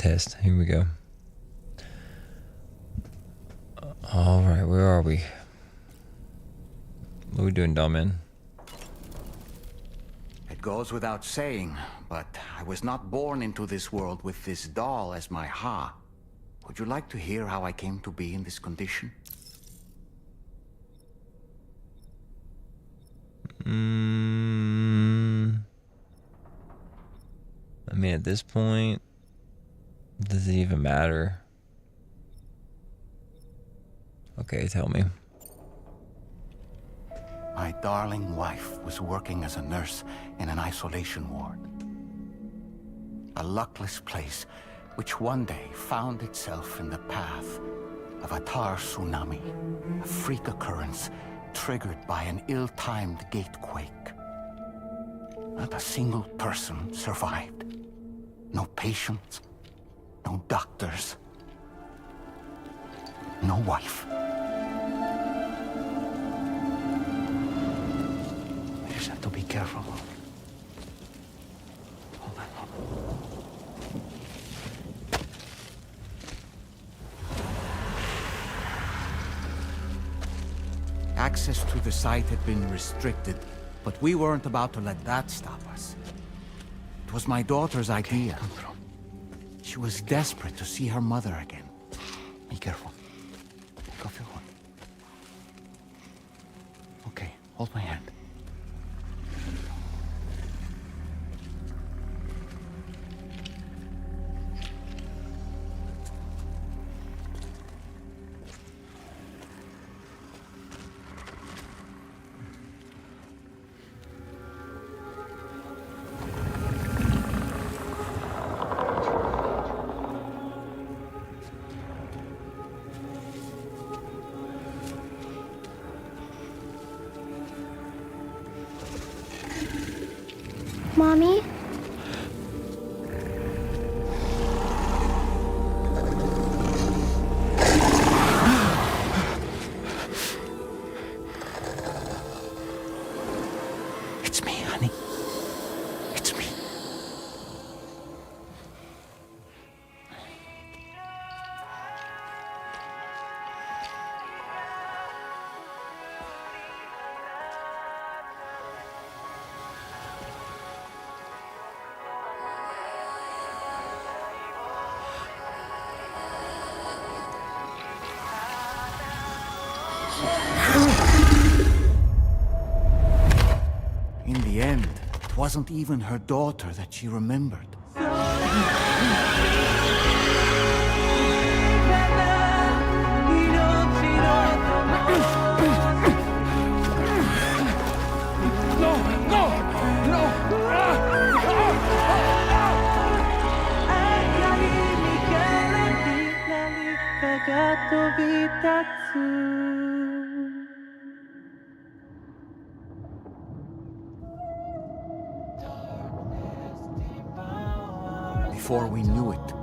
test. Here we go. Alright, where are we? What are we doing, doll man? It goes without saying, but I was not born into this world with this doll as my ha. Would you like to hear how I came to be in this condition? I mean, at this point, does it even matter? Okay, tell me. My darling wife was working as a nurse in an isolation ward. A luckless place which one day found itself in the path of a tar tsunami, a freak occurrence triggered by an ill-timed gatequake. Not a single person survived. No patients, no doctors, no wife. I just have to be careful. Hold on. Access to the site had been restricted, but we weren't about to let that stop us. It was my daughter's idea. She was desperate to see her mother again. Be careful. Take off your one. Okay, hold my hand. Mommy? It's me, honey. It's me. In the end, it wasn't even her daughter that she remembered. Before we knew it,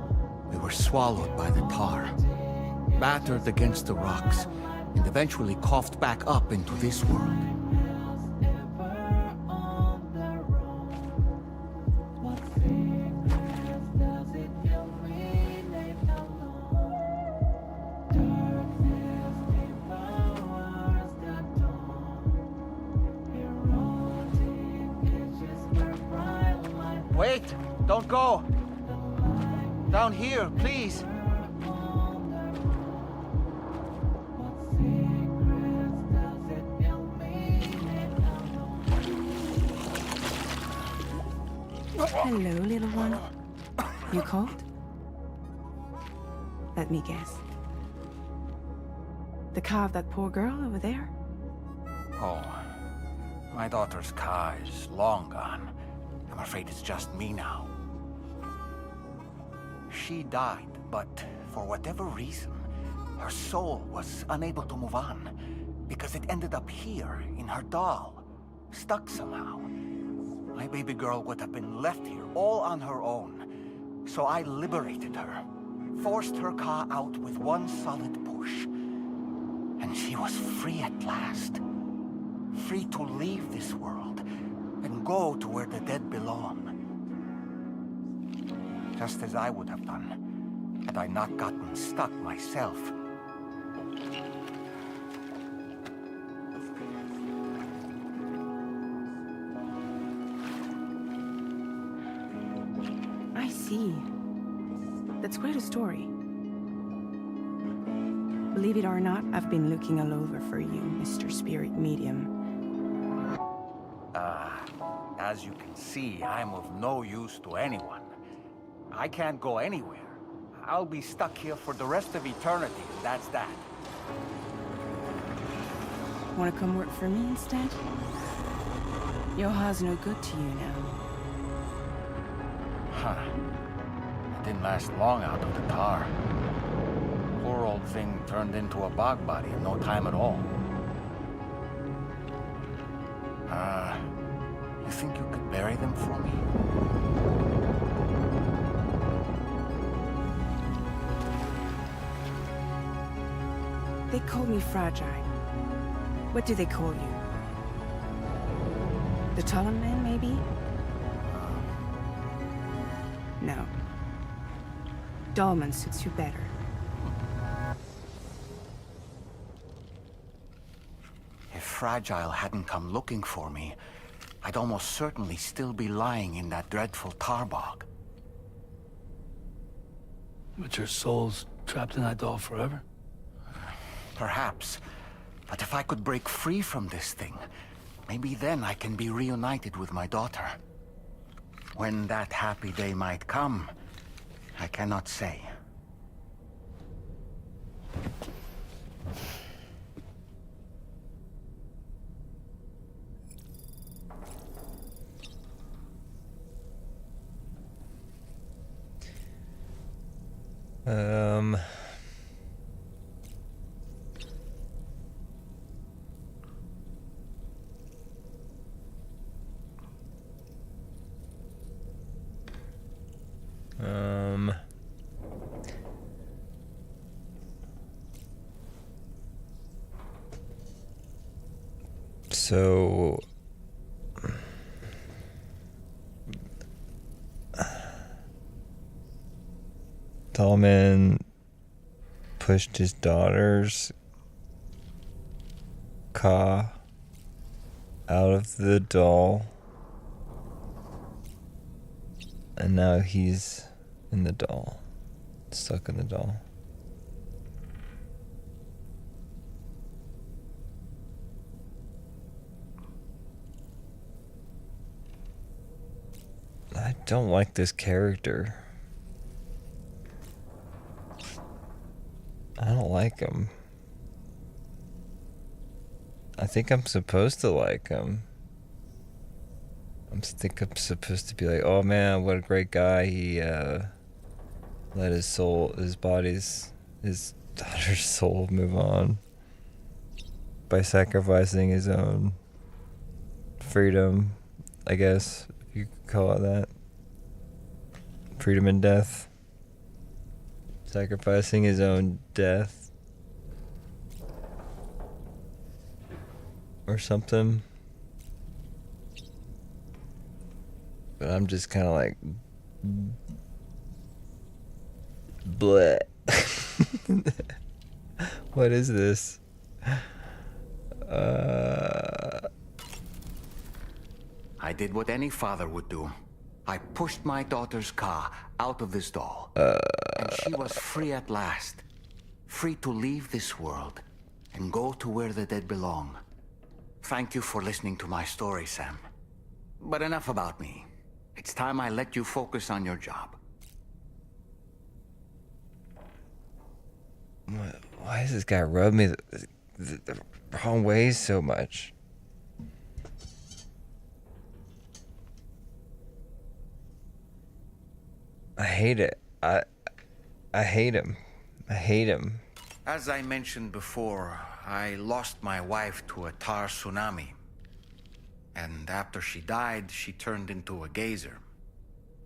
we were swallowed by the tar, battered against the rocks, and eventually coughed back up into this world. Wait! Don't go! Down here, please! Hello, little one. You cold? Let me guess. The car of that poor girl over there? Oh, my daughter's car is long gone. I'm afraid it's just me now. She died, but for whatever reason, her soul was unable to move on because it ended up here in her doll, stuck somehow. My baby girl would have been left here all on her own. So I liberated her, forced her car out with one solid push. And she was free at last. Free to leave this world and go to where the dead belong. Just as I would have done had I not gotten stuck myself. I see. That's quite a story. Believe it or not, I've been looking all over for you, Mr. Spirit Medium. As you can see, I'm of no use to anyone. I can't go anywhere. I'll be stuck here for the rest of eternity, and that's that. Wanna come work for me instead? Yoha's no good to you now. Huh. It didn't last long out of the tar. Poor old thing turned into a bog body in no time at all. You think you could bury them for me? They call me fragile. What do they call you? The Taller Man, maybe? No. Dolman suits you better. If Fragile hadn't come looking for me, I'd almost certainly still be lying in that dreadful tar bog. But your soul's trapped in that doll forever? Perhaps. But if I could break free from this thing, maybe then I can be reunited with my daughter. When that happy day might come, I cannot say. So Tallman pushed his daughter's Ka out of the doll, and now he's in the doll, stuck in the doll. I don't like this character. I don't like him. I think I'm supposed to like him. I think I'm supposed to be like, oh man, what a great guy. He let his daughter's soul move on by sacrificing his own freedom, I guess, if you could call it that. Freedom and death. Sacrificing his own death. Or something. But I'm just kind of like, bleh. What is this? I did what any father would do. I pushed my daughter's Ka out of this doll. And she was free at last. Free to leave this world and go to where the dead belong. Thank you for listening to my story, Sam. But enough about me. It's time I let you focus on your job. Why does this guy rub me the wrong way so much? I hate it. I hate him. I hate him. As I mentioned before, I lost my wife to a tar tsunami. And after she died, she turned into a geyser.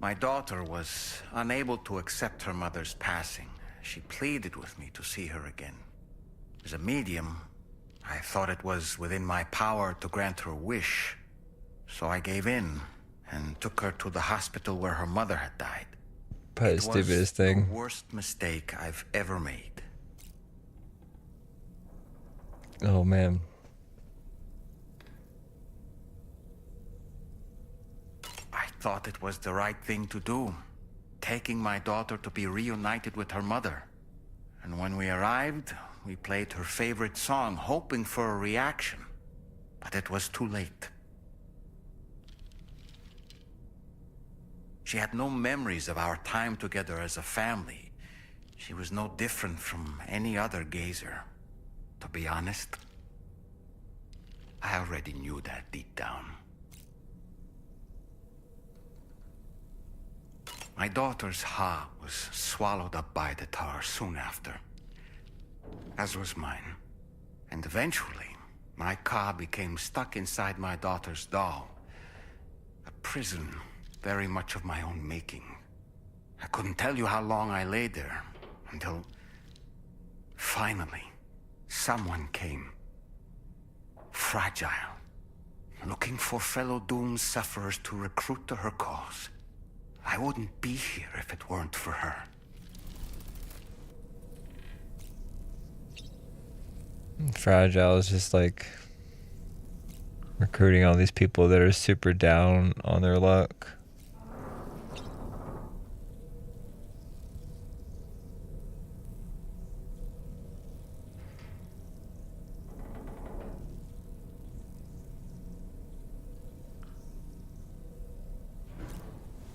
My daughter was unable to accept her mother's passing. She pleaded with me to see her again. As a medium, I thought it was within my power to grant her wish. So I gave in and took her to the hospital where her mother had died. Probably the It was stupidest the thing. worst mistake I've ever made. Oh man. I thought it was the right thing to do, taking my daughter to be reunited with her mother. And when we arrived, we played her favorite song, hoping for a reaction. But it was too late. She had no memories of our time together as a family. She was no different from any other gazer. To be honest, I already knew that deep down. My daughter's heart was swallowed up by the tar soon after, as was mine. And eventually, my car became stuck inside my daughter's doll. A prison very much of my own making. I couldn't tell you how long I lay there, until finally, someone came. Fragile, looking for fellow doomed sufferers to recruit to her cause. I wouldn't be here if it weren't for her. Fragile is just like recruiting all these people that are super down on their luck.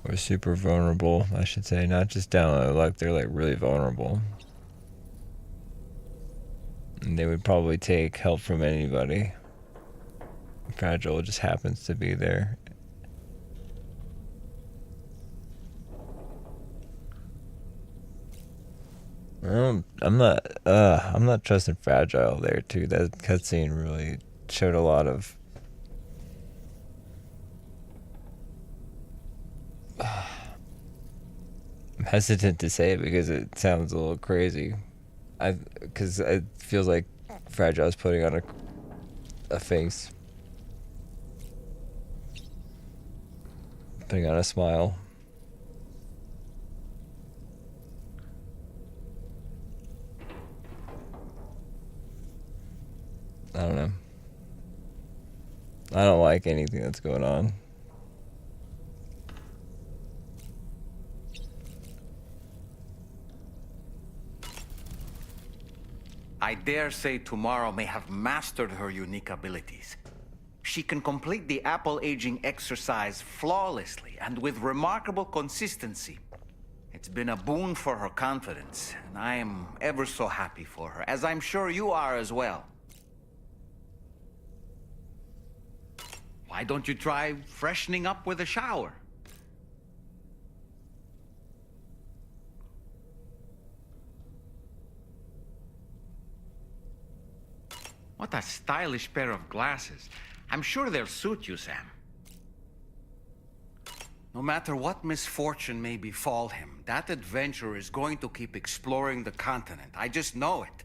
Or super vulnerable, I should say. Not just down on their luck, they're like really vulnerable. And they would probably take help from anybody. Fragile just happens to be there. I'm not trusting Fragile there too. That cutscene really showed a lot of I'm hesitant to say it because it sounds a little crazy. Because it feels like Fragile's putting on a face, putting on a smile. I don't know. I don't like anything that's going on. I dare say tomorrow may have mastered her unique abilities. She can complete the apple aging exercise flawlessly and with remarkable consistency. It's been a boon for her confidence, and I am ever so happy for her, as I'm sure you are as well. Why don't you try freshening up with a shower? What a stylish pair of glasses. I'm sure they'll suit you, Sam. No matter what misfortune may befall him, that adventurer is going to keep exploring the continent. I just know it.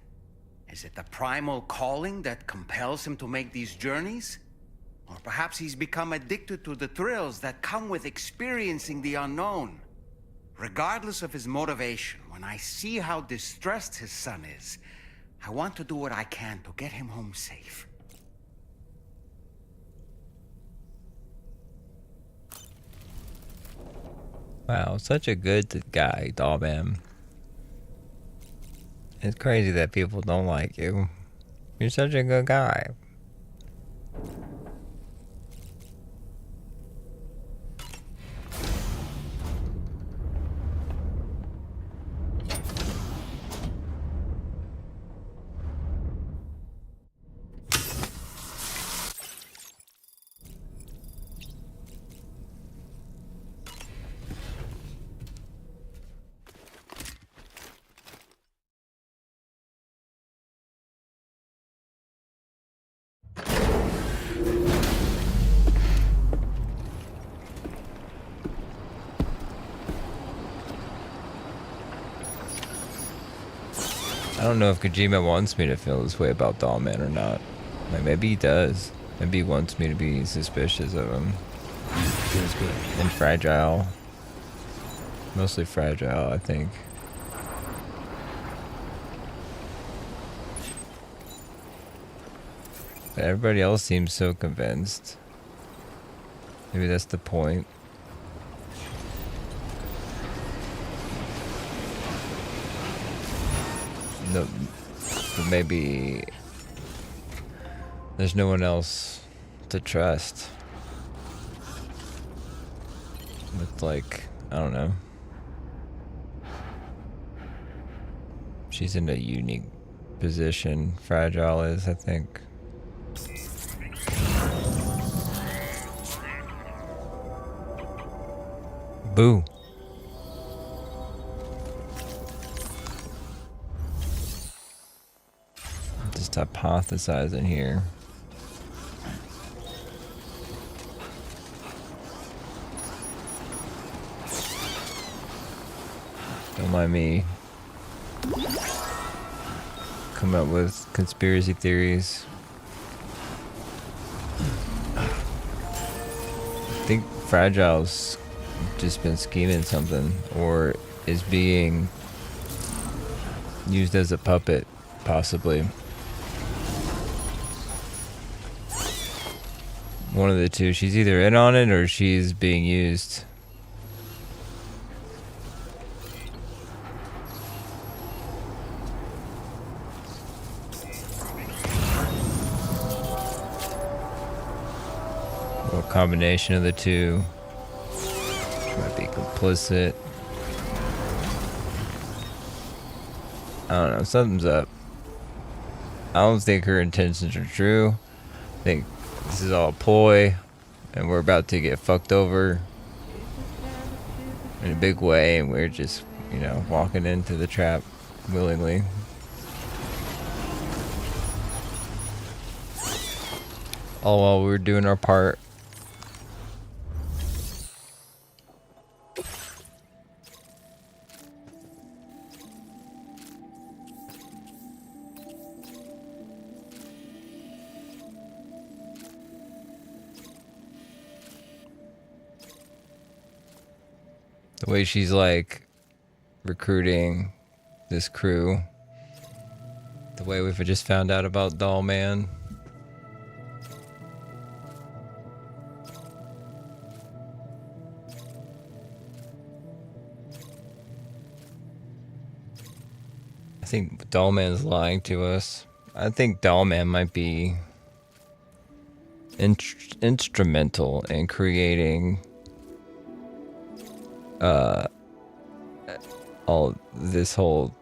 Is it the primal calling that compels him to make these journeys? Or perhaps he's become addicted to the thrills that come with experiencing the unknown. Regardless of his motivation, when I see how distressed his son is, I want to do what I can to get him home safe. Wow, such a good guy, Dollman. It's crazy that people don't like you. You're such a good guy. I don't know if Kojima wants me to feel this way about Dollman or not. Like, maybe he does. Maybe he wants me to be suspicious of him. Feels good. And Fragile. Mostly fragile, I think. But everybody else seems so convinced. Maybe that's the point. No, but maybe there's no one else to trust. With like, I don't know. She's in a unique position. Fragile is, I think. Boo. Just hypothesizing here. Don't mind me. Come up with conspiracy theories. I think Fragile's just been scheming something, or is being used as a puppet, possibly. One of the two. She's either in on it or she's being used. Or a combination of the two. She might be complicit. I don't know. Something's up. I don't think her intentions are true. I think this is all a ploy, and we're about to get fucked over in a big way, and we're just, you know, walking into the trap willingly. All while we're doing our part. The way she's like recruiting this crew. The way we've just found out about Doll Man. I think Doll Man's lying to us. I think Doll Man might be instrumental in creating all this whole,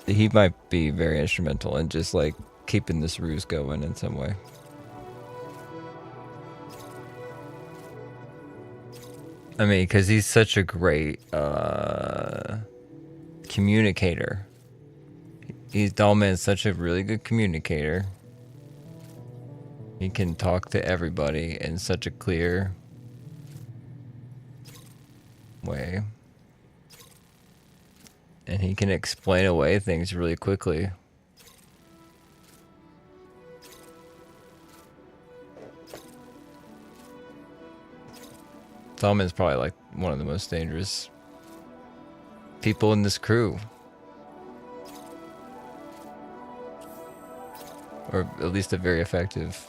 he might be very instrumental in just like keeping this ruse going in some way. I mean, because he's such a great communicator. Dollman's such a really good communicator. He can talk to everybody in such a clear way. And he can explain away things really quickly. Dollman's probably like one of the most dangerous people in this crew. Or at least a very effective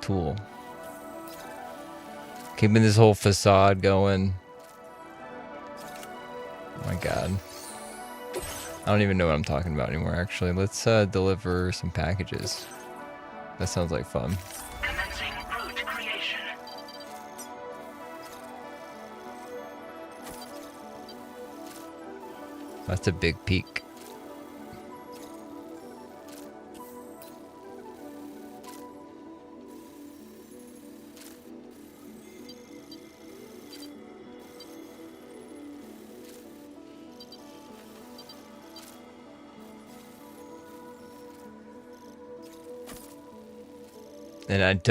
tool. Keeping this whole facade going. Oh my god. I don't even know what I'm talking about anymore, actually. Let's deliver some packages. That sounds like fun. Commencing route creation. That's a big peak. And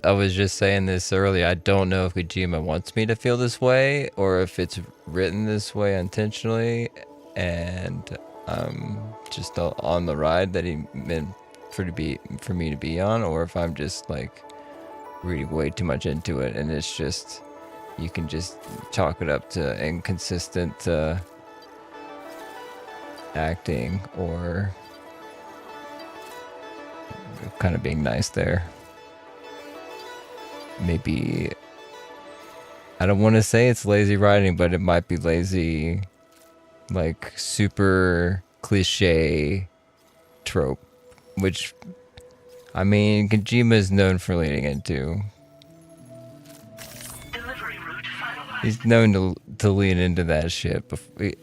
I was just saying this earlier, I don't know if Kojima wants me to feel this way or if it's written this way intentionally and just on the ride that he meant for me to be on, or if I'm just like reading way too much into it and it's just you can just chalk it up to inconsistent acting or kind of being nice there. Maybe, I don't want to say it's lazy writing, but it might be lazy, like super cliche trope, which, I mean, Kojima is known for leaning into. Delivery route finalized. He's known to lean into that shit.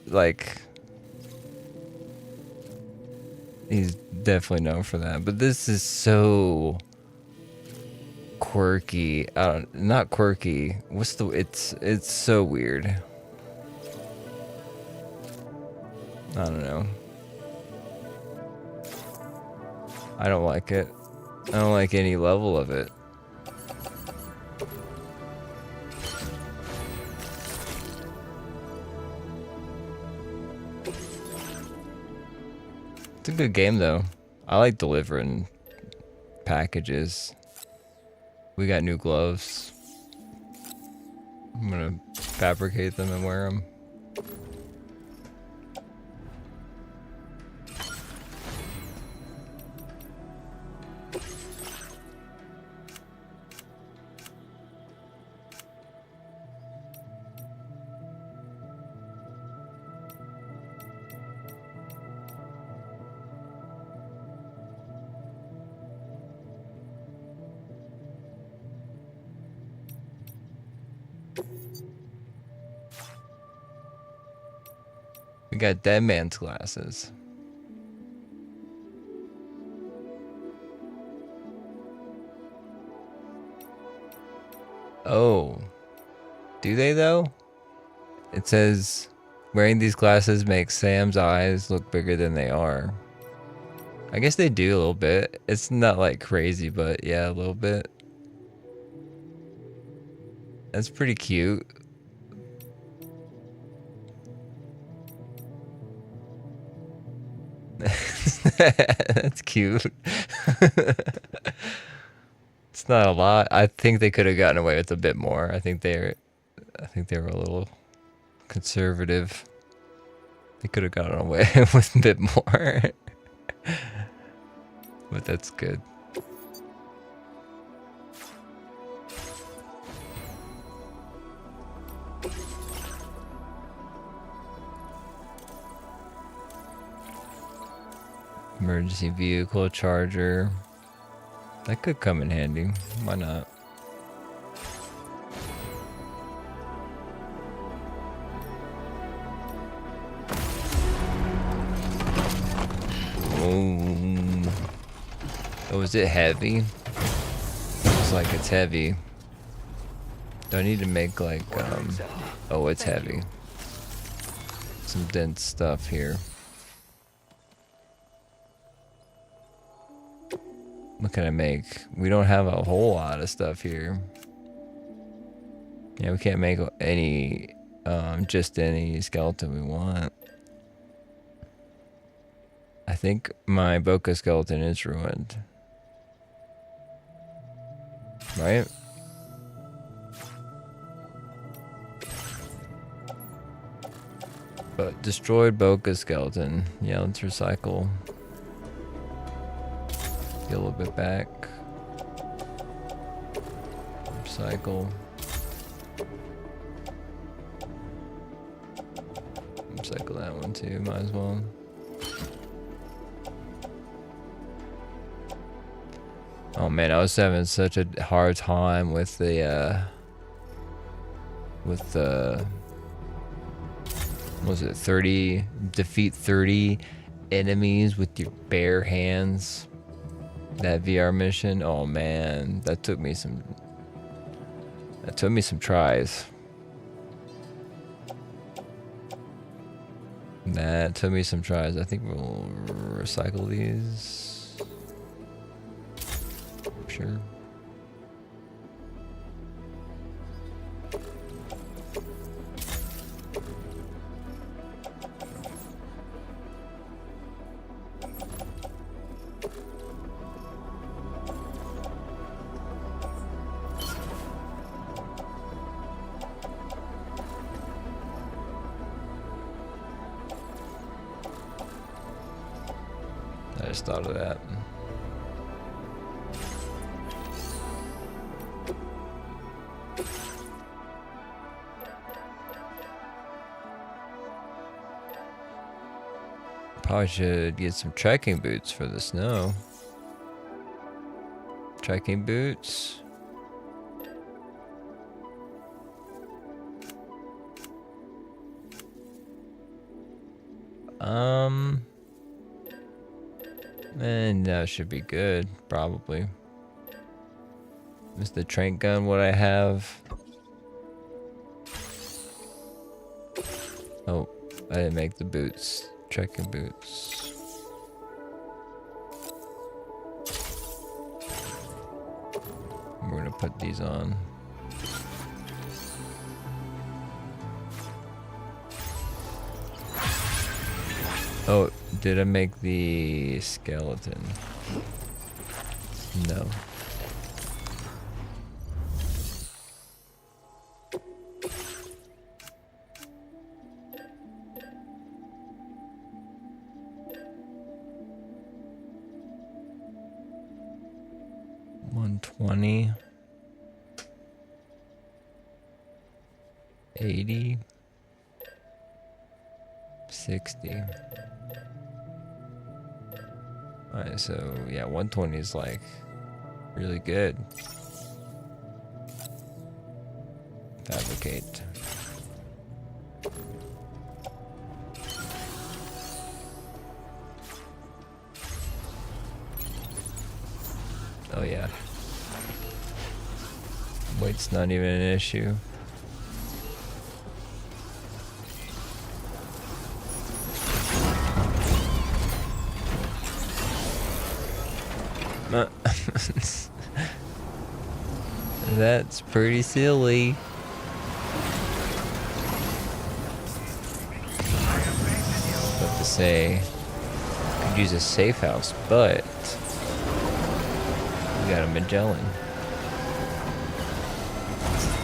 Like, he's definitely known for that. But this is so quirky. Not quirky. It's so weird. I don't know. I don't like it. I don't like any level of it. It's a good game though. I like delivering packages. We got new gloves. I'm gonna fabricate them and wear them. We got Dead Man's glasses. Oh. Do they though? It says, wearing these glasses makes Sam's eyes look bigger than they are. I guess they do a little bit. It's not like crazy, but yeah, a little bit. That's pretty cute. That's cute. It's not a lot. I think they could have gotten away with a bit more. I think they were a little conservative. They could have gotten away with a bit more. But that's good. Emergency vehicle charger. That could come in handy. Why not? Oh, is it heavy? Looks like it's heavy. Do I need to make like, oh, it's heavy. Some dense stuff here. What can I make? We don't have a whole lot of stuff here. Yeah, we can't make any, just any skeleton we want. I think my Boca skeleton is ruined. Right? But destroyed Boca skeleton. Yeah, let's recycle. Get a little bit back. Recycle. Recycle that one too, might as well. Oh man, I was having such a hard time with the was it 30, defeat 30 enemies with your bare hands? That VR mission, oh man, that took me some tries. That took me some tries. I think we'll recycle these. Sure. just thought of that. Probably should get some trekking boots for the snow. Trekking boots. And that should be good, probably. Is the trank gun what I have? Oh, I didn't make the boots. Trekking boots. We're gonna put these on. Oh, did I make the skeleton? No. $120. 80. 60. Alright, so yeah, 120 is like really good. Fabricate. Oh yeah. Weight's not even an issue. That's pretty silly. What to say? Could use a safe house, but we got a Magellan.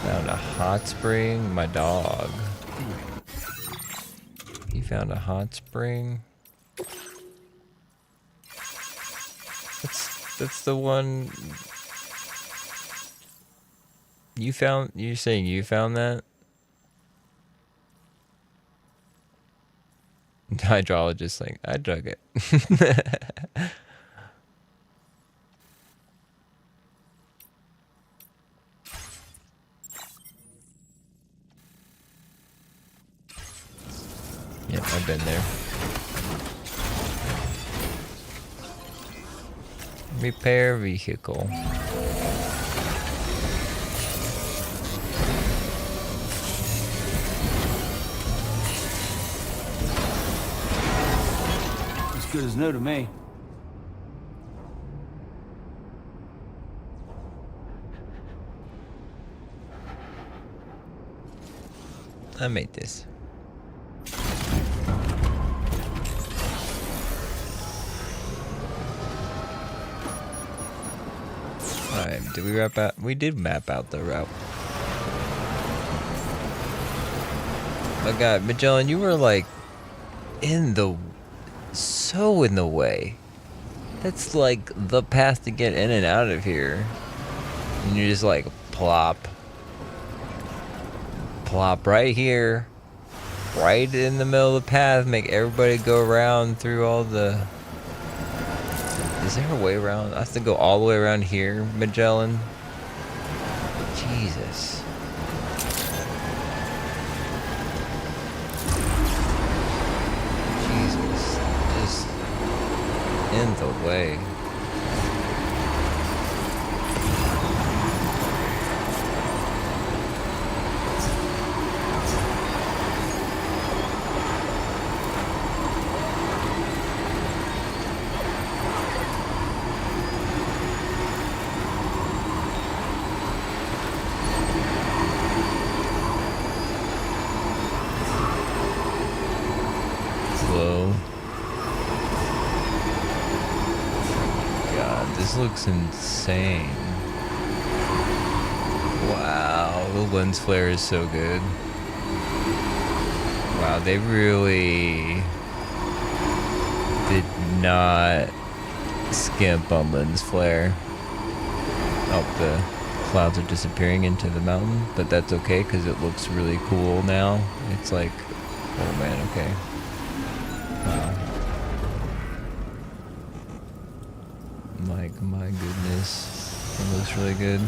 Found a hot spring. My dog. He found a hot spring. That's the one you found. You're saying you found that? Hydrologist like, I dug it. Yep, I've been there. Repair vehicle. As good as new to me. I made this. Alright, did we wrap out? We did map out the route. My God, Magellan, you were like so in the way. That's like the path to get in and out of here. And you just like plop right here, right in the middle of the path, make everybody go around through all the... Is there a way around? I have to go all the way around here, Magellan. Jesus. Jesus. Just in the way. This looks insane. Wow, the lens flare is so good. Wow, they really did not skimp on lens flare. Oh, the clouds are disappearing into the mountain, but that's okay because it looks really cool now. It's like, oh man, okay. Wow. Like, my goodness. It looks really good.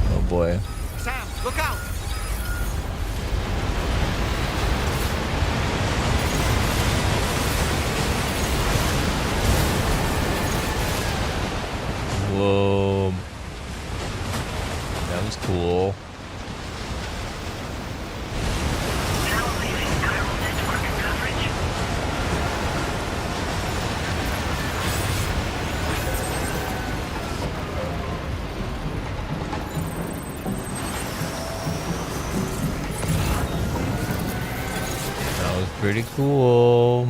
Oh boy. Sam, look out! Whoa. That was cool. Now leaving neural network coverage. That was pretty cool.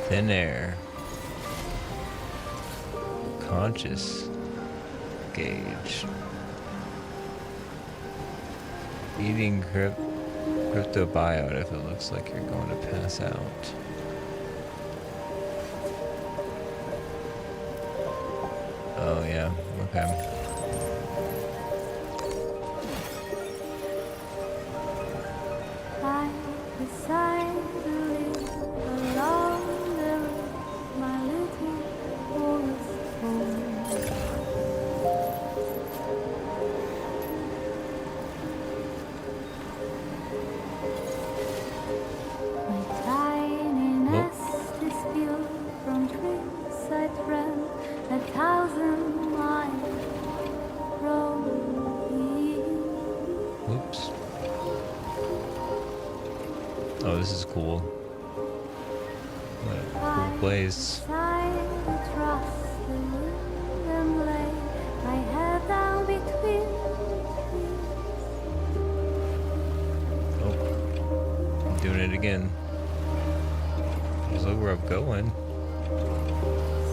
Thin air. Conscious gauge. Eating cryptobiote if it looks like you're going to pass out. Oh yeah, okay. I decided to live along the road, my little forest home. My tiny nest is built from trees I tramp 1,000 miles from here. Oops. Oh, this is cool. What a cool place. I trust the wind and lay my head down between trees. Oh, I'm doing it again. Just look where I'm going.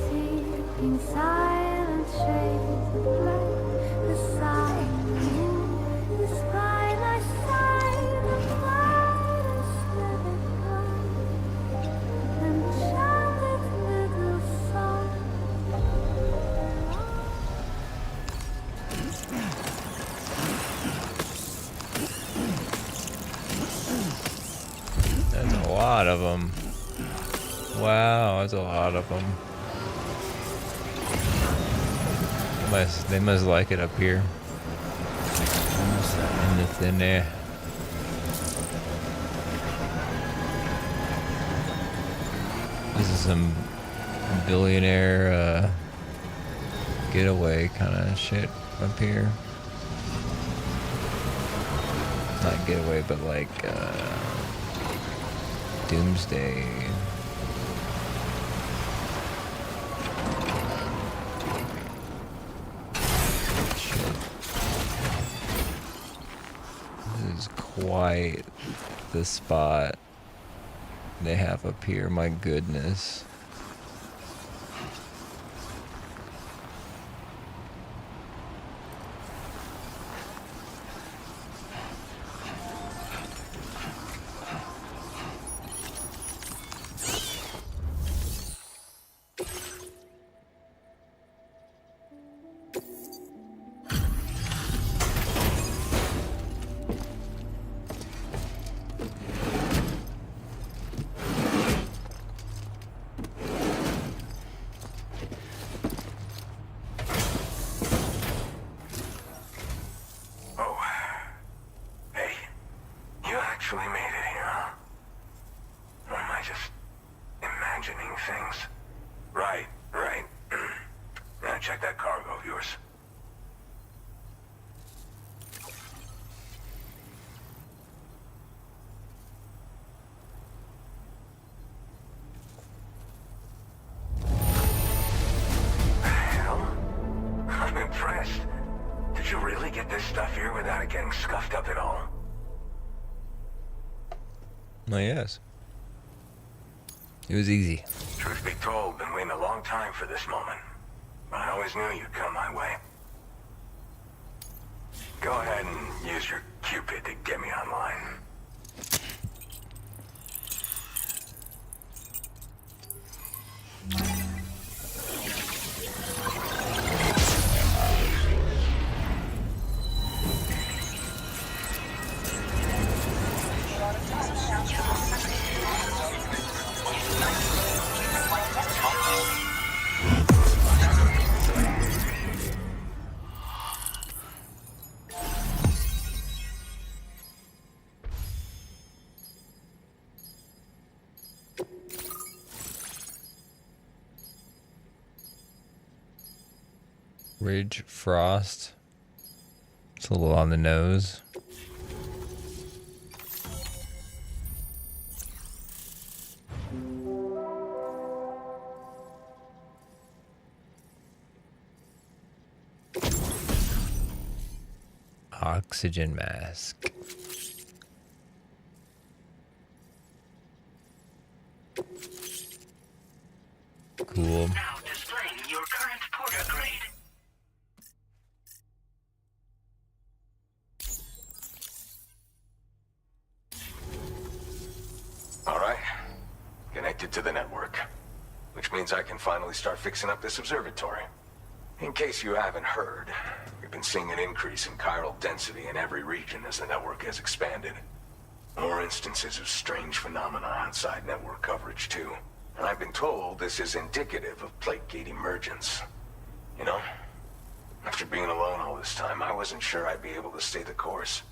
See in silent shades of gray, the sun is by my side, the clouds never come. Enchanted little song. That's a lot of them. Wow, that's a lot of them. They must like it up here. In the thin air. This is some billionaire getaway kind of shit up here. Not getaway, but like doomsday. Shit. This is quite the spot they have up here, my goodness. just imagining things. Right, right. Now check that cargo of yours. Hell, I'm impressed. Did you really get this stuff here without it getting scuffed up at all? Oh, yes. It was easy. Truth be told, been waiting a long time for this moment. But I always knew you'd come my way. Go ahead and use your Cupid to get me online. Ridge Frost. It's a little on the nose. Oxygen mask. Cool. Now displaying your current porter grade. All right. Connected to the network. Which means I can finally start fixing up this observatory. In case you haven't heard, we've been seeing an increase in chiral density in every region as the network has expanded. More instances of strange phenomena outside network coverage, too. And I've been told this is indicative of plate gate emergence. You know, after being alone all this time, I wasn't sure I'd be able to stay the course.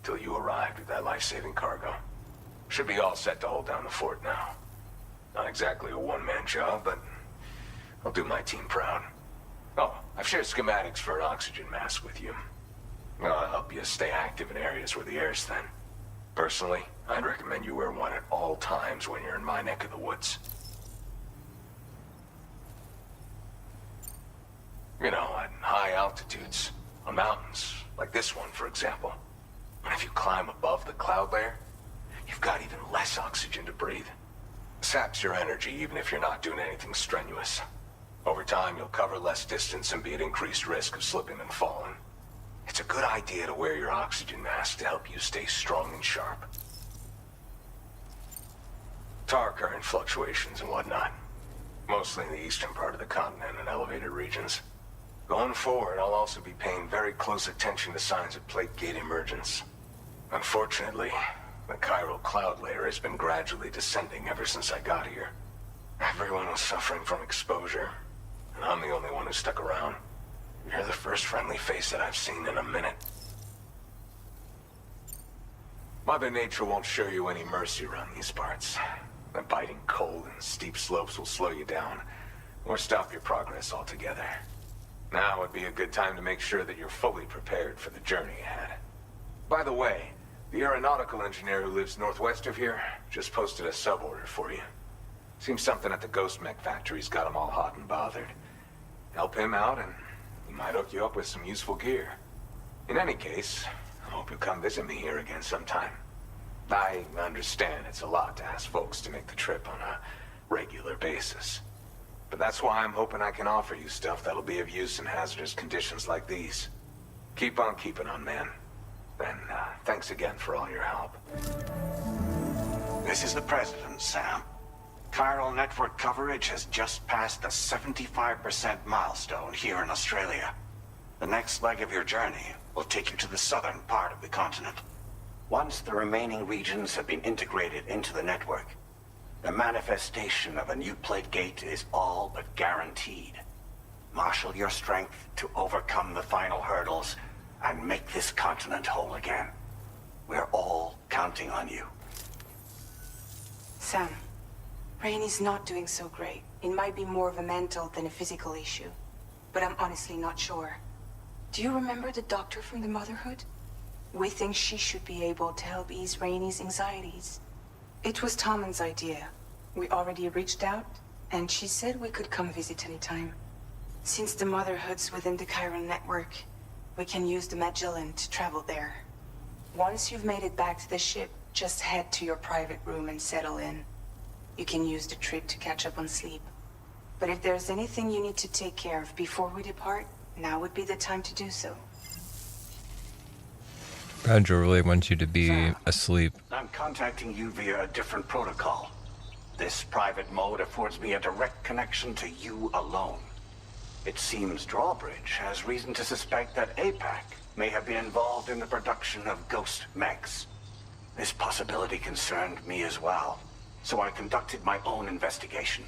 Till you arrived with that life-saving cargo. Should be all set to hold down the fort now. Not exactly a one-man job, but I'll do my team proud. Oh, I've shared schematics for an oxygen mask with you. I'll help you stay active in areas where the air's thin. Personally, I'd recommend you wear one at all times when you're in my neck of the woods. You know, at high altitudes, on mountains, like this one, for example. And if you climb above the cloud layer, you've got even less oxygen to breathe. Saps your energy even if you're not doing anything strenuous. Over time, you'll cover less distance and be at increased risk of slipping and falling. It's a good idea to wear your oxygen mask to help you stay strong and sharp. Tar current fluctuations and whatnot. Mostly in the eastern part of the continent and elevated regions. Going forward, I'll also be paying very close attention to signs of plate gate emergence. Unfortunately, the chiral cloud layer has been gradually descending ever since I got here. Everyone was suffering from exposure, and I'm the only one who stuck around. You're the first friendly face that I've seen in a minute. Mother Nature won't show you any mercy around these parts. The biting cold and steep slopes will slow you down, or stop your progress altogether. Now would be a good time to make sure that you're fully prepared for the journey ahead. By the way, the aeronautical engineer who lives northwest of here just posted a sub-order for you. Seems something at the Ghost Mech factory's got him all hot and bothered. Help him out and he might hook you up with some useful gear. In any case, I hope you'll come visit me here again sometime. I understand it's a lot to ask folks to make the trip on a regular basis. But that's why I'm hoping I can offer you stuff that'll be of use in hazardous conditions like these. Keep on keeping on, man. And thanks again for all your help. This is the President, Sam. Chiral network coverage has just passed the 75% milestone here in Australia. The next leg of your journey will take you to the southern part of the continent. Once the remaining regions have been integrated into the network, the manifestation of a new plate gate is all but guaranteed. Marshal your strength to overcome the final hurdles and make this continent whole again. We're all counting on you. Sam, Rainy's not doing so great. It might be more of a mental than a physical issue. But I'm honestly not sure. Do you remember the doctor from the Motherhood? We think she should be able to help ease Rainy's anxieties. It was Tommen's idea. We already reached out, and she said we could come visit anytime. Since the Motherhood's within the Chiron network, we can use the Magellan to travel there. Once you've made it back to the ship, just head to your private room and settle in. You can use the trip to catch up on sleep. But if there's anything you need to take care of before we depart, now would be the time to do so. Roger really wants you to be Sam, asleep. I'm contacting you via a different protocol. This private mode affords me a direct connection to you alone. It seems Drawbridge has reason to suspect that APAC may have been involved in the production of ghost mechs. This possibility concerned me as well, so I conducted my own investigation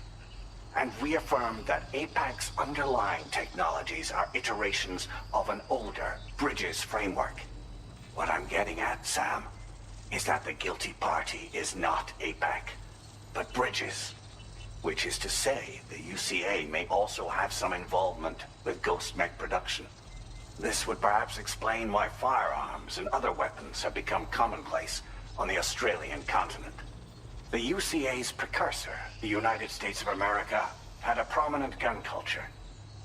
and reaffirmed that APAC's underlying technologies are iterations of an older Bridges framework. What I'm getting at, Sam, is that the guilty party is not APAC, but Bridges. Which is to say, the UCA may also have some involvement with ghost mech production. This would perhaps explain why firearms and other weapons have become commonplace on the Australian continent. The UCA's precursor, the United States of America, had a prominent gun culture.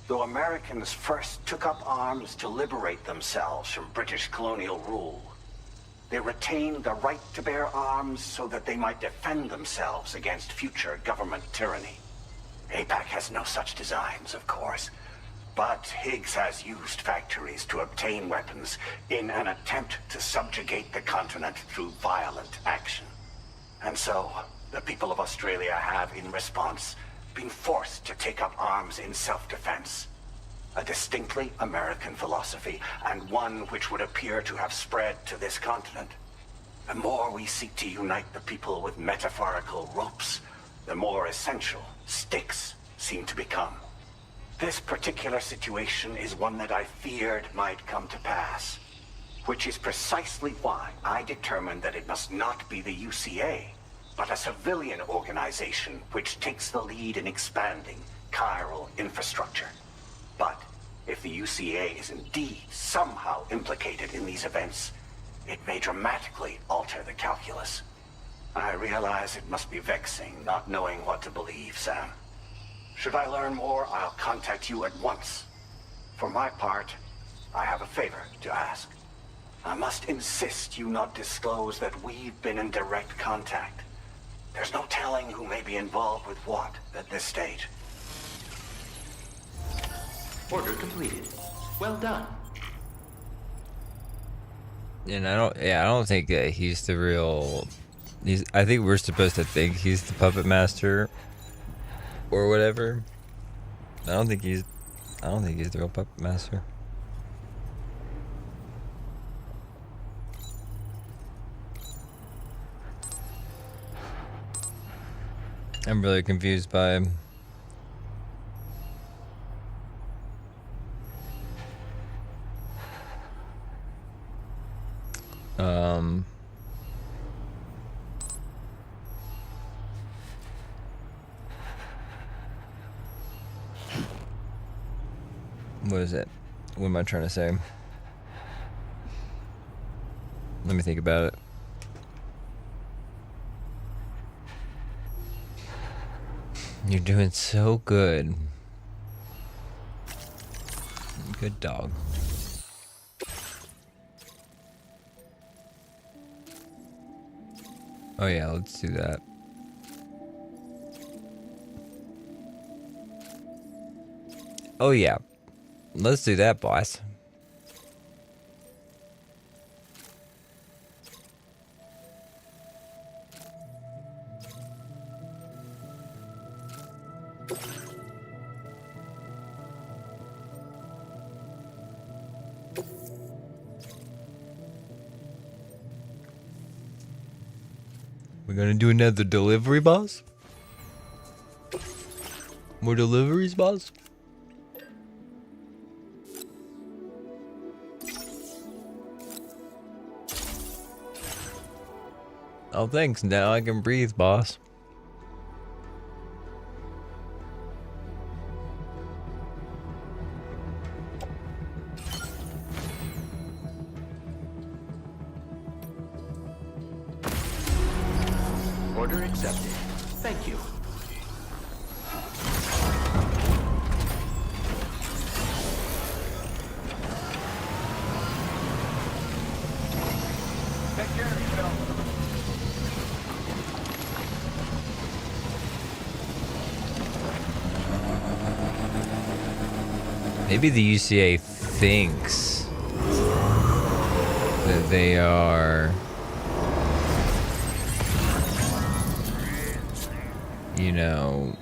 Though Americans first took up arms to liberate themselves from British colonial rule, they retained the right to bear arms so that they might defend themselves against future government tyranny. APAC has no such designs, of course, but Higgs has used factories to obtain weapons in an attempt to subjugate the continent through violent action. And so, the people of Australia have, in response, been forced to take up arms in self-defense. A distinctly American philosophy, and one which would appear to have spread to this continent. The more we seek to unite the people with metaphorical ropes, the more essential sticks seem to become. This particular situation is one that I feared might come to pass, which is precisely why I determined that it must not be the UCA, but a civilian organization which takes the lead in expanding chiral infrastructure. But if the UCA is indeed somehow implicated in these events, it may dramatically alter the calculus. I realize it must be vexing not knowing what to believe, Sam. Should I learn more, I'll contact you at once. For my part, I have a favor to ask. I must insist you not disclose that we've been in direct contact. There's no telling who may be involved with what at this stage. Order completed. Well done. And I don't think that he's the real. I think we're supposed to think he's the puppet master, or whatever. I don't think he's the real puppet master. I'm really confused by him. What is it? What am I trying to say? Let me think about it. You're doing so good. Good dog. Oh yeah, let's do that. Oh yeah. Let's do that, boss. We're gonna do another delivery, boss? More deliveries, boss? Oh, thanks. Now I can breathe, boss. accepted. Thank you. Take care of yourself. Maybe the UCA thinks that they are, you know,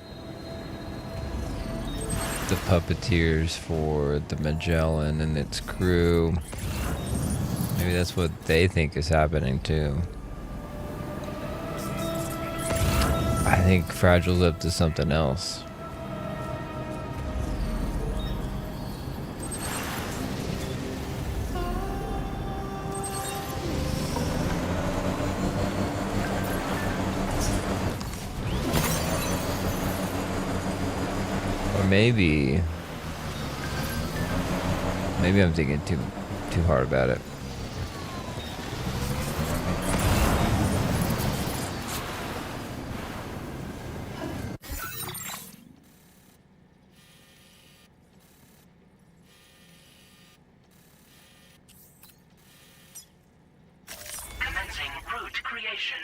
the puppeteers for the Magellan and its crew. Maybe that's what they think is happening too. I think Fragile's up to something else. Maybe I'm thinking too hard about it. Commencing route creation.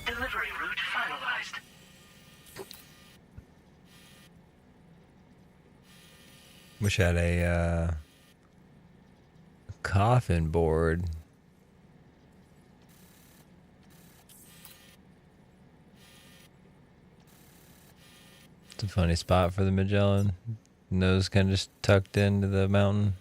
Delivery route finalized. Wish I had a coffin board. It's a funny spot for the Magellan. Nose kind of just tucked into the mountain.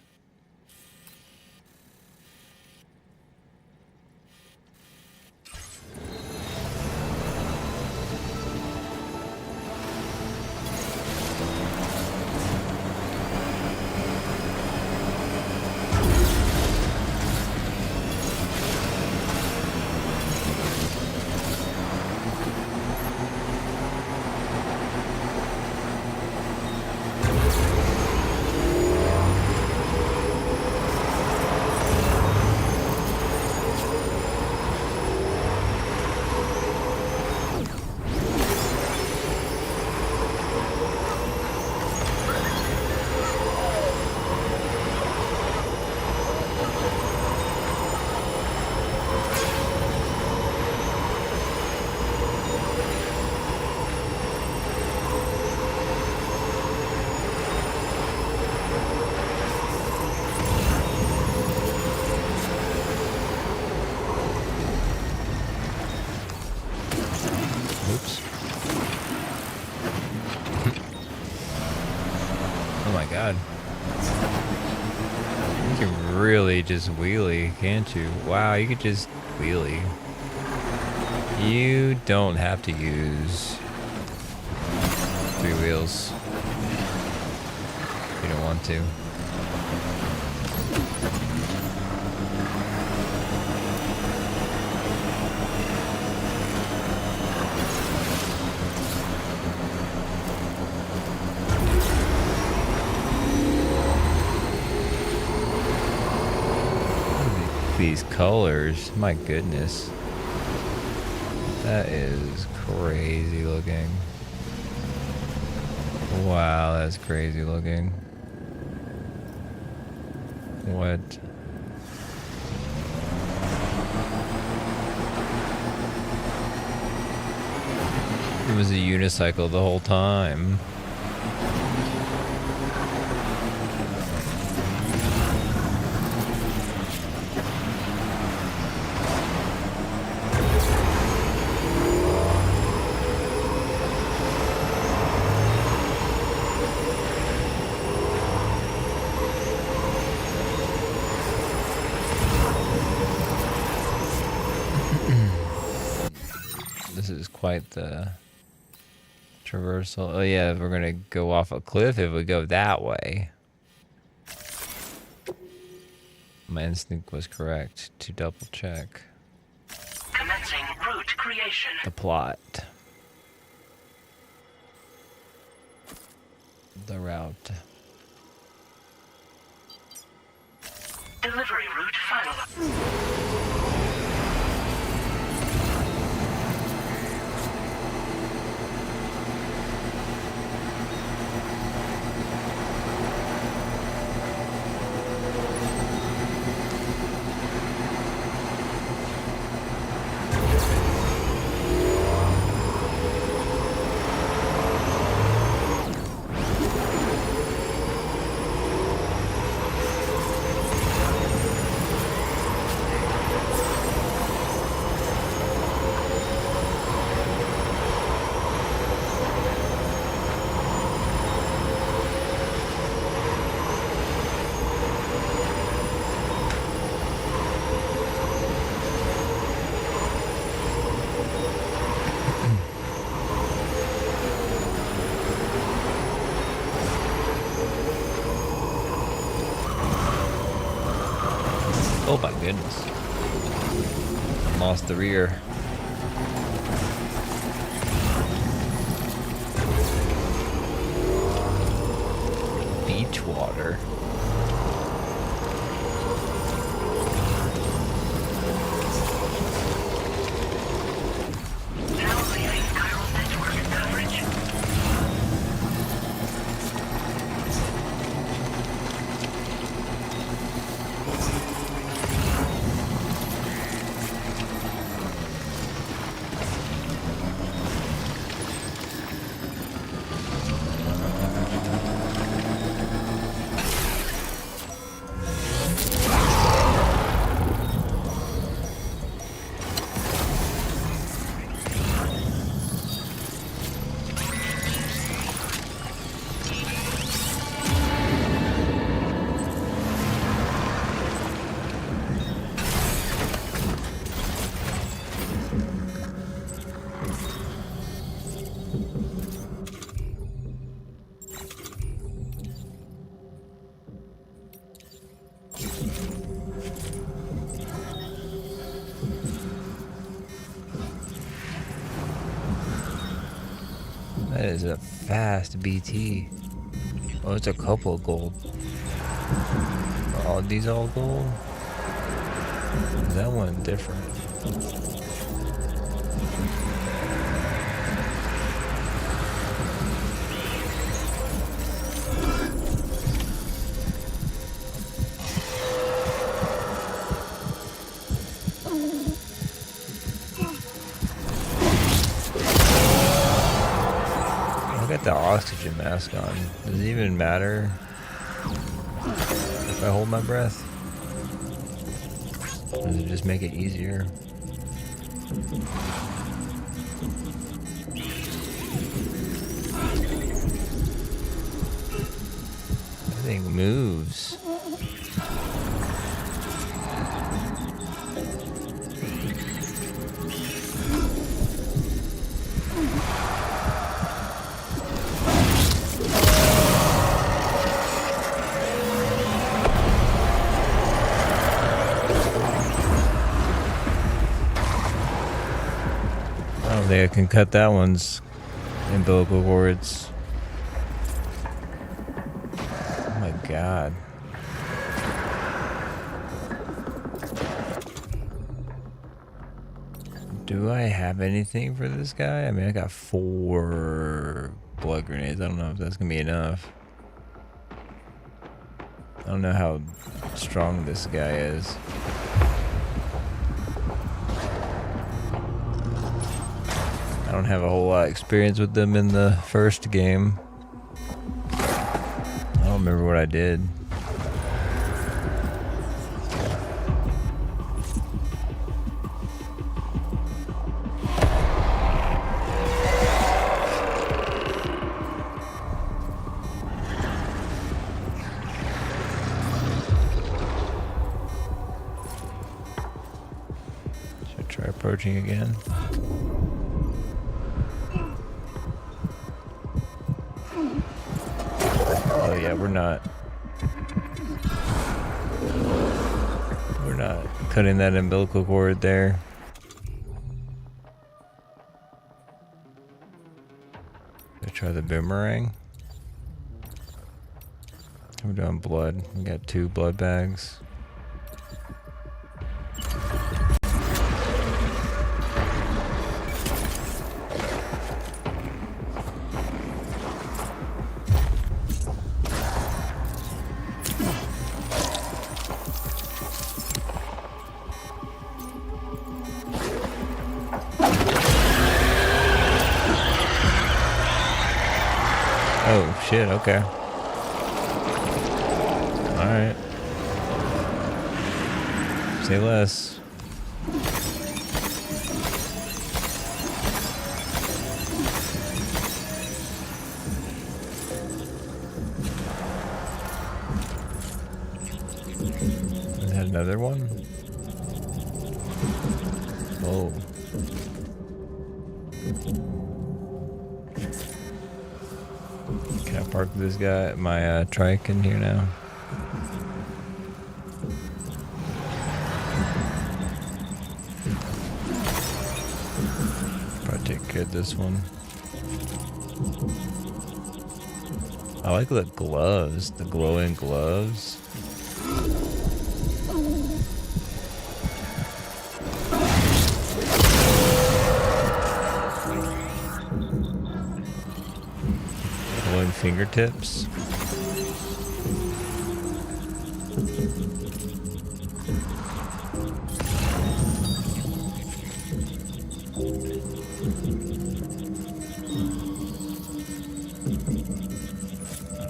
Oops. Oh my god. You can really just wheelie, can't you? Wow, you could just wheelie. You don't have to use 3 wheels if you don't want to. These colors, my goodness, that is crazy looking. Wow, that's crazy looking. What? It was a unicycle the whole time. This is quite the traversal. Oh yeah, we're gonna go off a cliff if we go that way. My instinct was correct to double check Commencing route creation. the plot. The route. Delivery route final. Oh my goodness. Lost the rear. Beach water. Now leaving chiral network coverage. That is a fast BT. Oh, it's a couple of gold. Are all these all gold? Is that one different? I got the oxygen mask on. Does it even matter if I hold my breath? Or does it just make it easier? That thing moves. I don't think I can cut that one's umbilical cords. Oh my god. Do I have anything for this guy? I mean, I got 4 blood grenades. I don't know if that's gonna be enough. I don't know how strong this guy is. I don't have a whole lot of experience with them in the first game. I don't remember what I did. Should I try approaching again? We're not cutting that umbilical cord there. Let's try the boomerang. We're doing blood. We got 2 blood bags. Oh shit, okay. Alright. Say less. Is that another one? Whoa. Can I park this guy, my trike in here now? Probably take care of this one. I like the gloves, the glowing gloves. Glowing fingertips.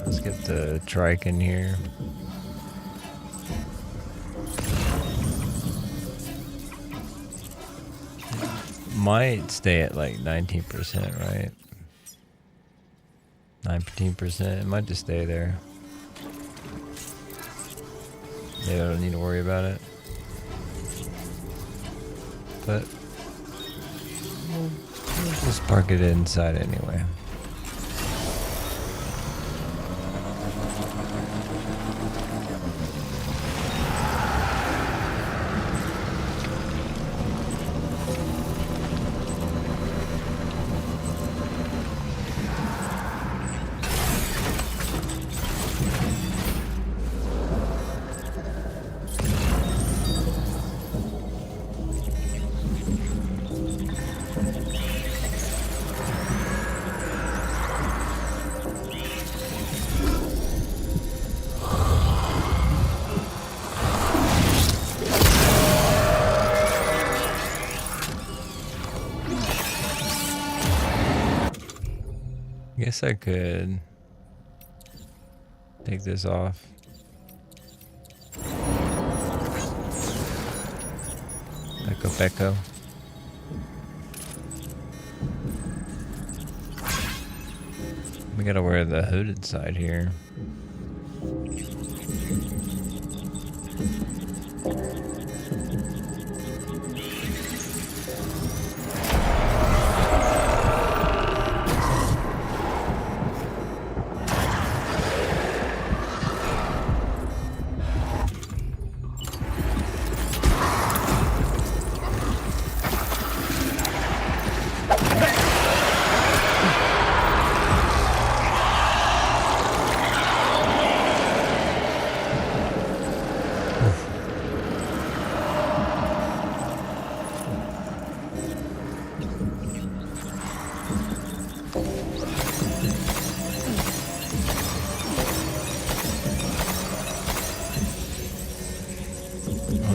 Let's get the trike in here. Might stay at like 19%, right? 19%. It might just stay there. Maybe I don't need to worry about it. But we'll just park it inside anyway. Guess I could take this off. Peko. We gotta wear the hooded side here.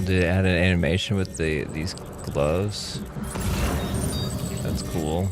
Did it add an animation with these gloves? That's cool.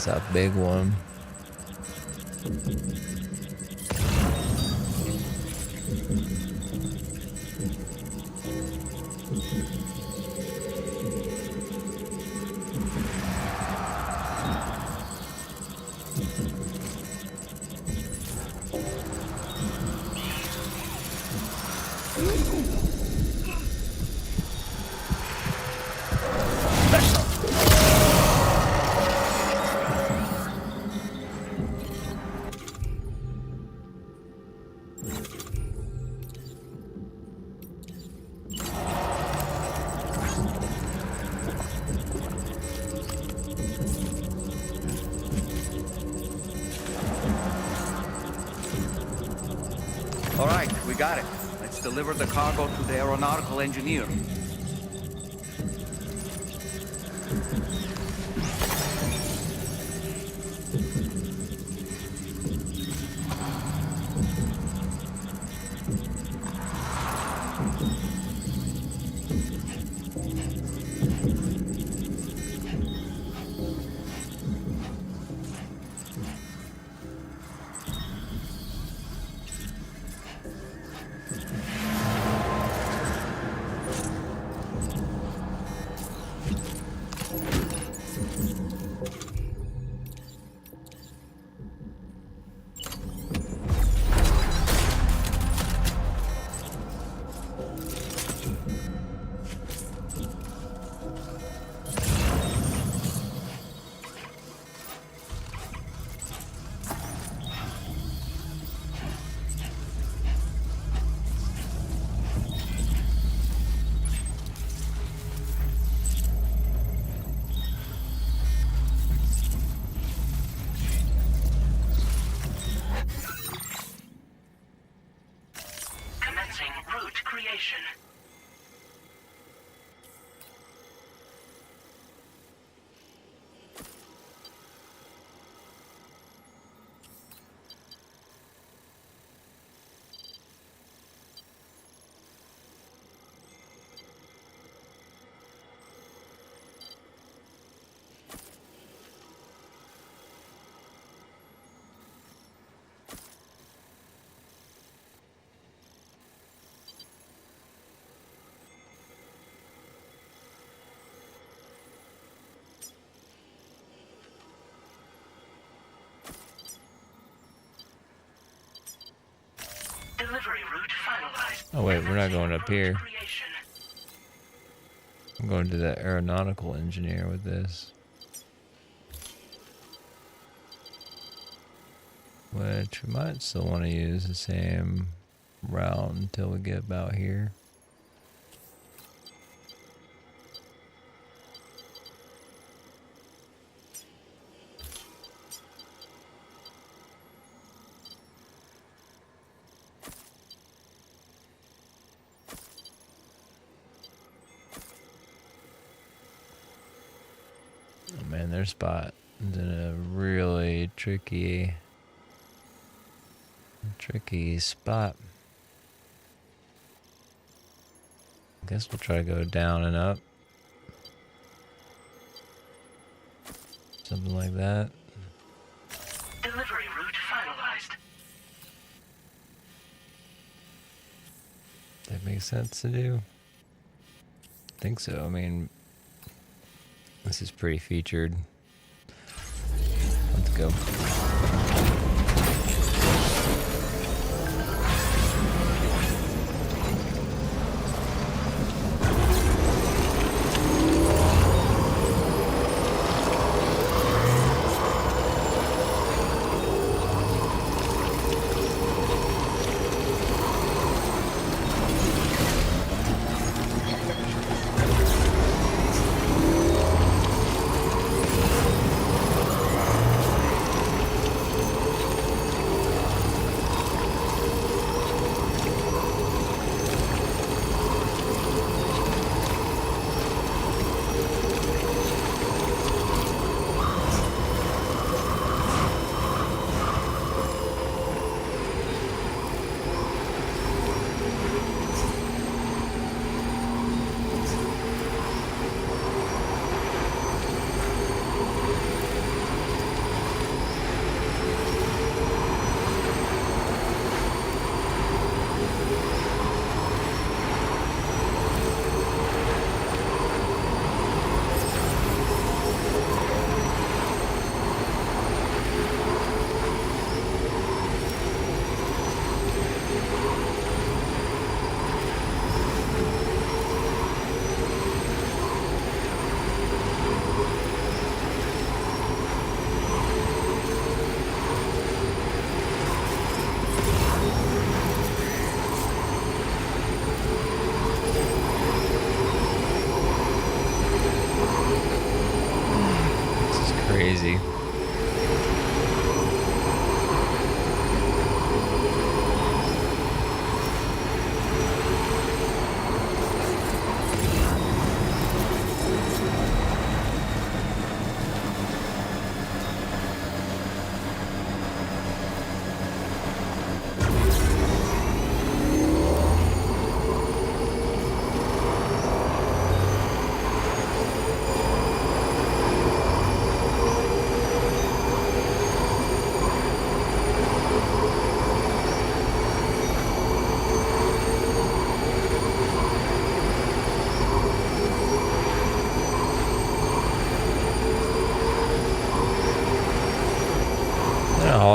That's a big one. All right, we got it. Let's deliver the cargo to the aeronautical engineer. Commencing route creation. Delivery route finalized. Oh wait, we're not going up here. Creation. I'm going to the aeronautical engineer with this. Which we might still want to use the same route until we get about here. Oh man, their spot is in a really tricky spot. I guess we'll try to go down and up. Something like that. Delivery route finalized. That makes sense to do. I think so. I mean, this is pretty featured. Let's go.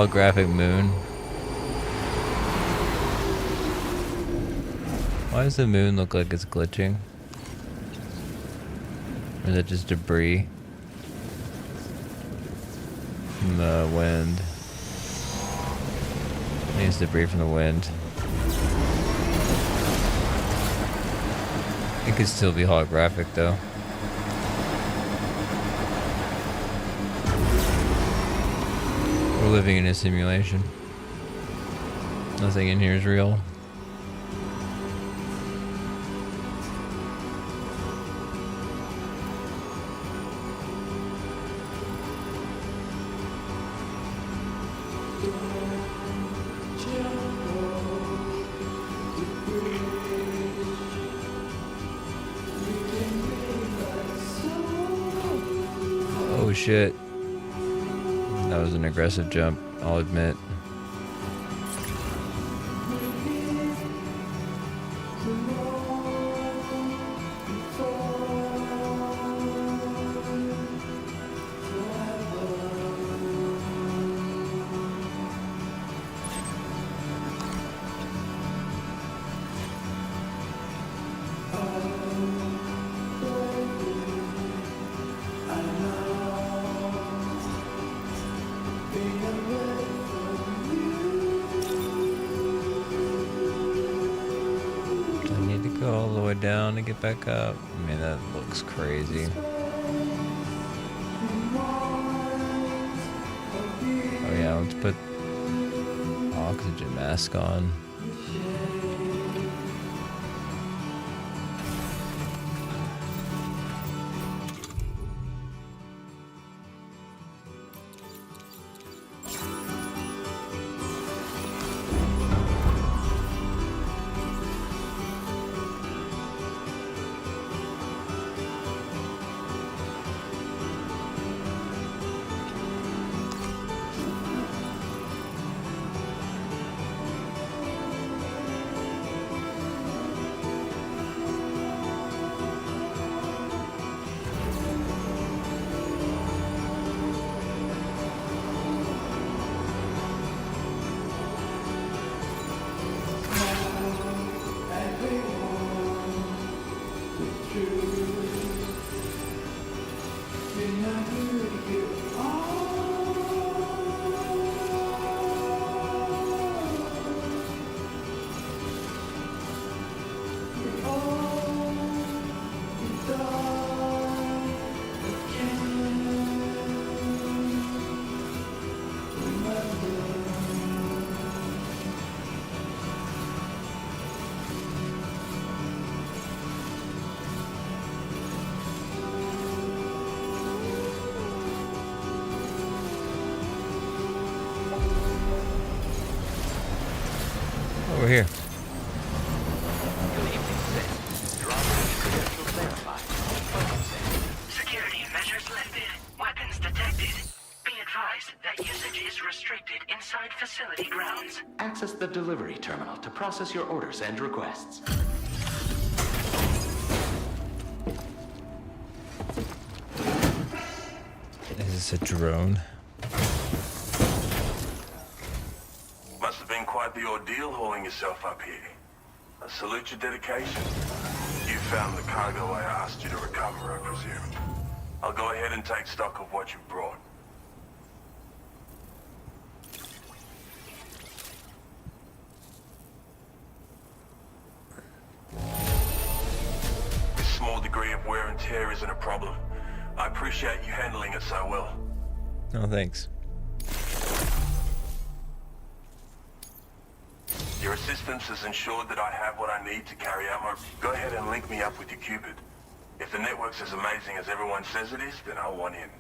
holographic moon. Why does the moon look like it's glitching? Or is it just debris from the wind? I think it's debris from the wind. It could still be holographic though. We're living in a simulation. Nothing in here is real. Oh shit. That was an aggressive jump, I'll admit. All the way down to get back up. I mean, that looks crazy. Oh yeah, let's put oxygen mask on. Over here. Good evening, sir. Drawbridge credentials verified. Security measures lifted. Weapons detected. Be advised that usage is restricted inside facility grounds. Access the delivery terminal to process your orders and requests. Is this a drone? Must have been quite the ordeal hauling yourself up here. I salute your dedication. You found the cargo I asked you to recover, I presume. I'll go ahead and take stock of what you've brought. This small degree of wear and tear isn't a problem. I appreciate you handling it so well. Oh, thanks. Your assistance has ensured that I have what I need to carry out my... Go ahead and link me up with your Cupid. If the network's as amazing as everyone says it is, then I'll want in.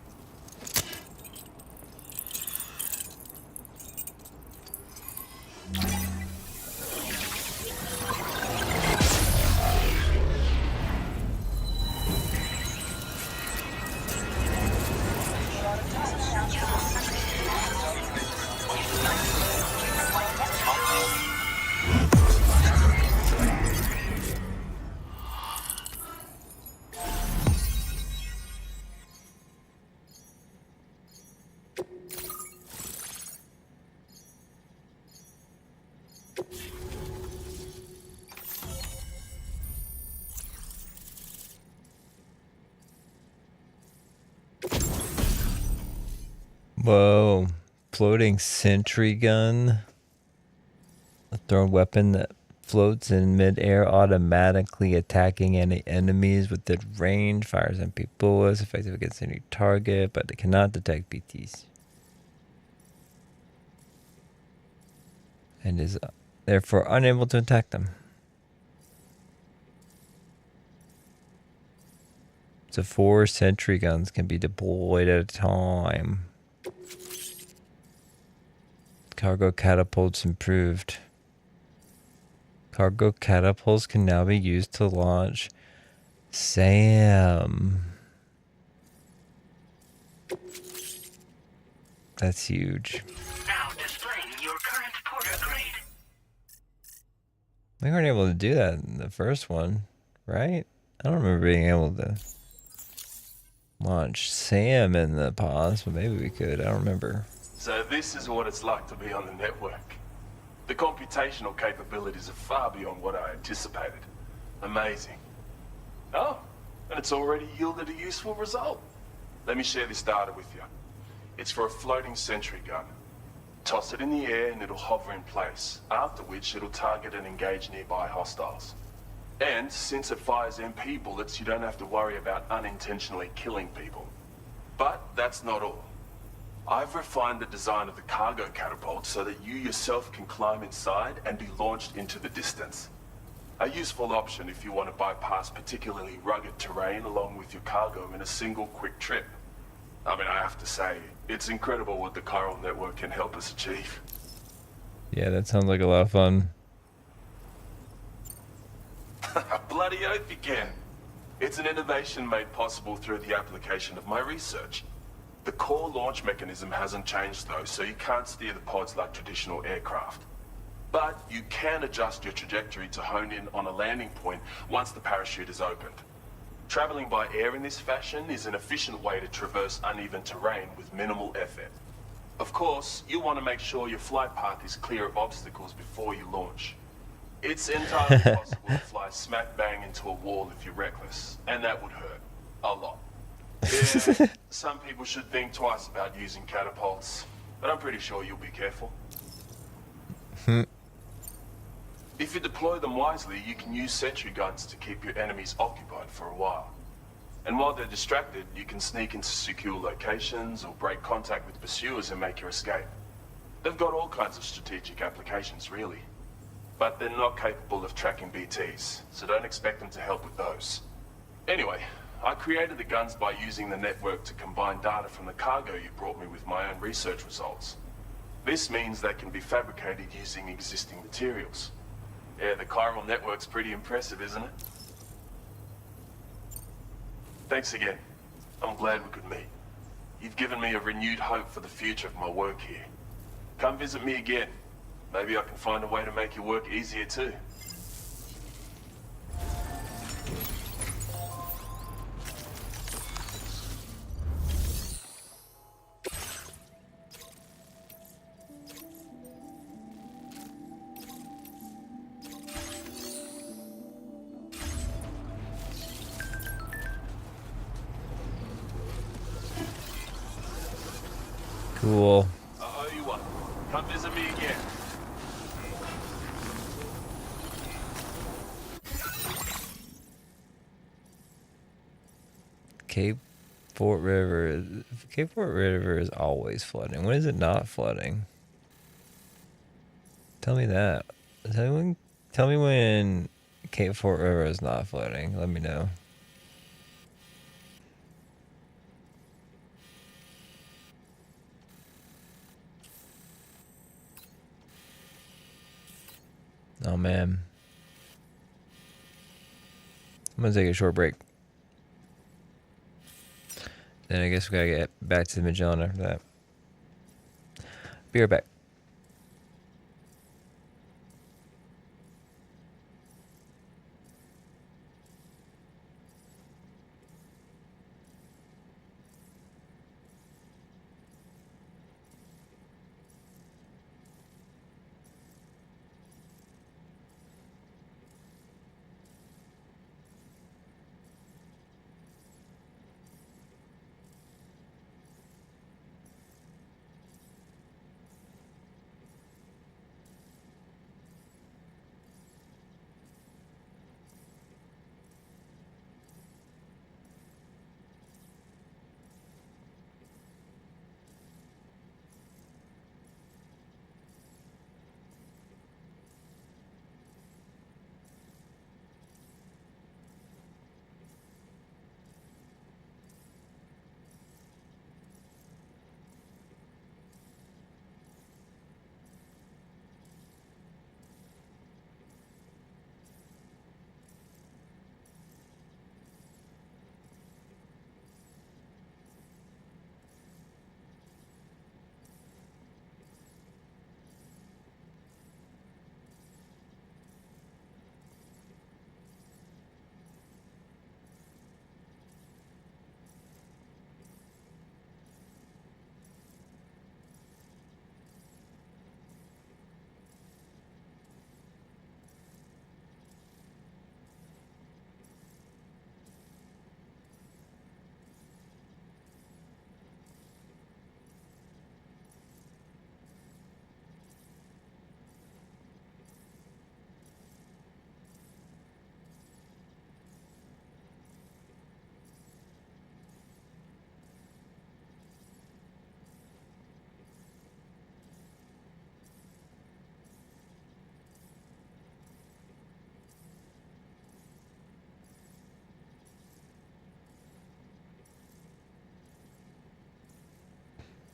Whoa. Floating sentry gun. A thrown weapon that floats in midair, automatically attacking any enemies within range. Fires MP bullets, effective against any target, but it cannot detect BTs. And is therefore unable to attack them. So 4 sentry guns can be deployed at a time. Cargo catapults improved. Cargo catapults can now be used to launch SAM. That's huge. Now displaying your current porter grade. We weren't able to do that in the first one, right? I don't remember being able to launch SAM in the pause, but maybe we could. I don't remember. So this is what it's like to be on the network. The computational capabilities are far beyond what I anticipated. Amazing. Oh, and it's already yielded a useful result. Let me share this data with you. It's for a floating sentry gun. Toss it in the air and it'll hover in place, after which it'll target and engage nearby hostiles. And since it fires MP bullets, you don't have to worry about unintentionally killing people. But that's not all. I've refined the design of the cargo catapult so that you yourself can climb inside and be launched into the distance. A useful option if you want to bypass particularly rugged terrain along with your cargo in a single quick trip. I mean, I have to say, it's incredible what the chiral network can help us achieve. Yeah, that sounds like a lot of fun. Bloody oath you can. It's an innovation made possible through the application of my research. The core launch mechanism hasn't changed though, so you can't steer the pods like traditional aircraft. But you can adjust your trajectory to hone in on a landing point once the parachute is opened. Traveling by air in this fashion is an efficient way to traverse uneven terrain with minimal effort. Of course, you want to make sure your flight path is clear of obstacles before you launch. It's entirely possible to fly smack bang into a wall if you're reckless, and that would hurt. A lot. Yeah, some people should think twice about using catapults, but I'm pretty sure you'll be careful. If you deploy them wisely, you can use sentry guns to keep your enemies occupied for a while. And while they're distracted, you can sneak into secure locations or break contact with pursuers and make your escape. They've got all kinds of strategic applications, really. But they're not capable of tracking BTs, so don't expect them to help with those. Anyway, I created the guns by using the network to combine data from the cargo you brought me with my own research results. This means they can be fabricated using existing materials. Yeah, the chiral network's pretty impressive, isn't it? Thanks again. I'm glad we could meet. You've given me a renewed hope for the future of my work here. Come visit me again. Maybe I can find a way to make your work easier too. Cool. I owe you one. Come visit me again. Cape Fort River. Cape Fort River is always flooding. When is it not flooding? Tell me that. Tell me when Cape Fort River is not flooding. Let me know. Oh man. I'm gonna take a short break. Then I guess we gotta get back to the Magellan after that. Be right back.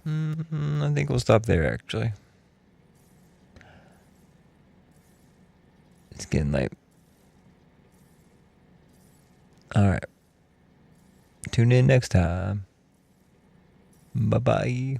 I think we'll stop there, actually. It's getting late. Alright. Tune in next time. Bye-bye.